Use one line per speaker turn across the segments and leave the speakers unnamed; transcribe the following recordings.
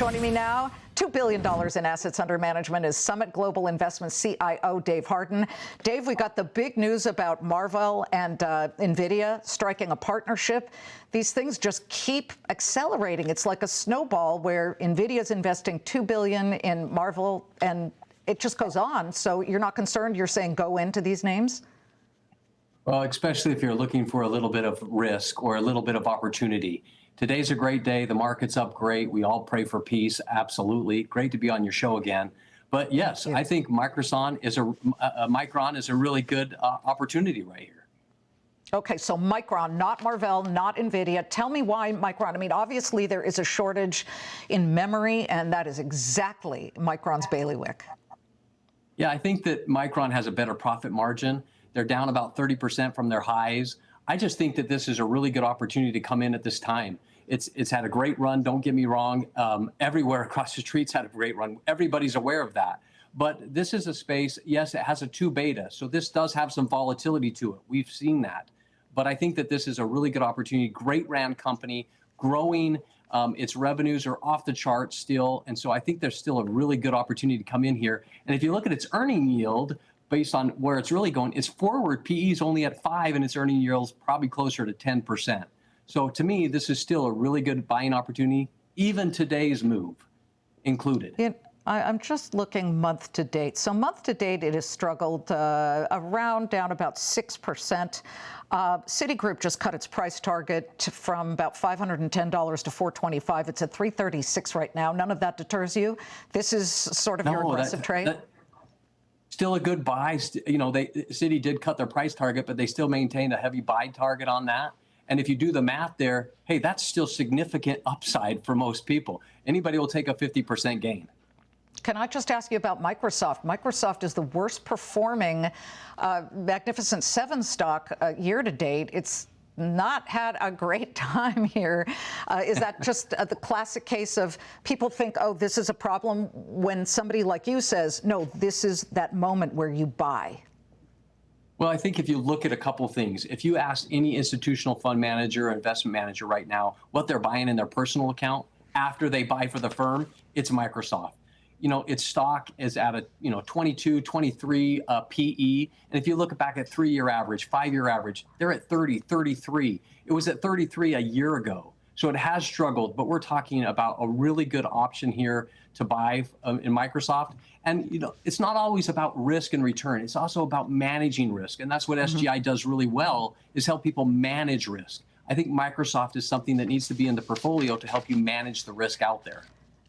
Joining me now, $2 billion in assets under management is Summit Global Investments CIO Dave Harden. Dave, we got the big news about Marvell and NVIDIA striking a partnership. These things just keep accelerating. It's like a snowball where NVIDIA is investing $2 billion in Marvell, and it just goes on. So you're not concerned? You're saying go into these names?
Well, especially if you're looking for a little bit of risk or a little bit of opportunity. Today's a great day. The market's up great. We all pray for peace. Absolutely. Great to be on your show again. But yes, I think Micron is a really good opportunity right here.
Okay, so Micron, not Marvell, not NVIDIA. Tell me why Micron. I mean, obviously there is a shortage in memory, and that is exactly Micron's bailiwick.
Yeah, I think that Micron has a better profit margin. They're down about 30% from their highs. I just think that this is a really good opportunity to come in at this time. It's had a great run, don't get me wrong. Everywhere across the street's had a great run. Everybody's aware of that. But this is a space, yes, it has a 2 beta, so this does have some volatility to it. We've seen that. But I think that this is a really good opportunity. Great ran company, growing. Its revenues are off the charts still. And so I think there's still a really good opportunity to come in here. And if you look at its earning yield, based on where it's really going, its forward PE is only at 5 and its earning yield's probably closer to 10%. So to me, this is still a really good buying opportunity, even today's move included.
I'm just looking month to date. So month to date, it has struggled around down about 6%. Citigroup just cut its price target from about $510 to $425. It's at $336 right now. None of that deters you? This is sort of your aggressive trade?
Still a good buy. You know, Citi did cut their price target, but they still maintained a heavy buy target on that. And if you do the math there, hey, that's still significant upside for most people. Anybody will take a 50% gain.
Can I just ask you about Microsoft? Microsoft is the worst performing Magnificent Seven stock year to date. It's not had a great time here. Is that just the classic case of people think, oh, this is a problem, when somebody like you says, no, this is that moment where you buy?
Well, I think if you look at a couple of things, if you ask any institutional fund manager or investment manager right now what they're buying in their personal account after they buy for the firm, it's Microsoft. You know, its stock is at a 22, 23 PE. And if you look back at 3-year average, 5-year average, they're at 30, 33. It was at 33 a year ago. So it has struggled, but we're talking about a really good option here to buy in Microsoft. And, you know, it's not always about risk and return. It's also about managing risk. And that's what SGI does really well, is help people manage risk. I think Microsoft is something that needs to be in the portfolio to help you manage the risk out there.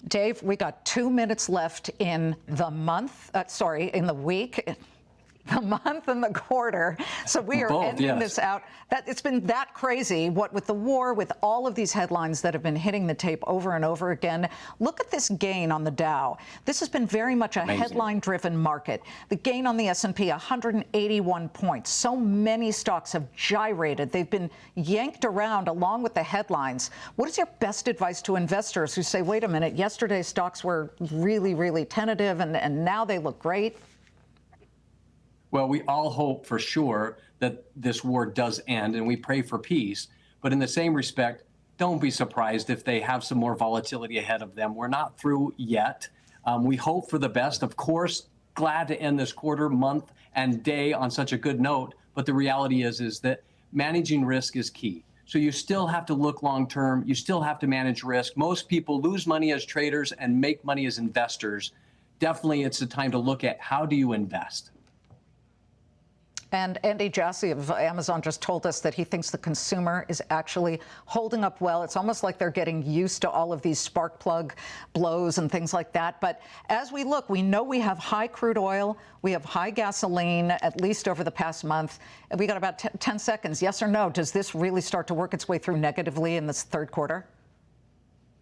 Dave, we got 2 minutes left in the month, in the week, the month and the quarter. So we are ending this out. It's been that crazy, what with the war, with all of these headlines that have been hitting the tape over and over again. Look at this gain on the Dow. This has been very much a headline-driven market. The gain on the S&P, 181 points. So many stocks have gyrated. They've been yanked around along with the headlines. What is your best advice to investors who say, wait a minute, yesterday's stocks were really, really tentative and now they look great?
Well, we all hope for sure that this war does end, and we pray for peace. But in the same respect, don't be surprised if they have some more volatility ahead of them. We're not through yet. We hope for the best. Of course, glad to end this quarter, month, and day on such a good note. But the reality is that managing risk is key. So you still have to look long term. You still have to manage risk. Most people lose money as traders and make money as investors. Definitely, it's the time to look at how do you invest.
And Andy Jassy of Amazon just told us that he thinks the consumer is actually holding up well. It's almost like they're getting used to all of these spark plug blows and things like that. But as we look, we know we have high crude oil. We have high gasoline, at least over the past month. We got about 10 seconds. Yes or no? Does this really start to work its way through negatively in this third quarter?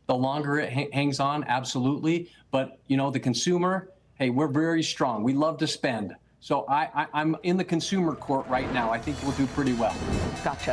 The longer it hangs on, absolutely. But, you know, the consumer, hey, we're very strong. We love to spend. So I'm in the consumer court right now. I think we'll do pretty well.
Gotcha.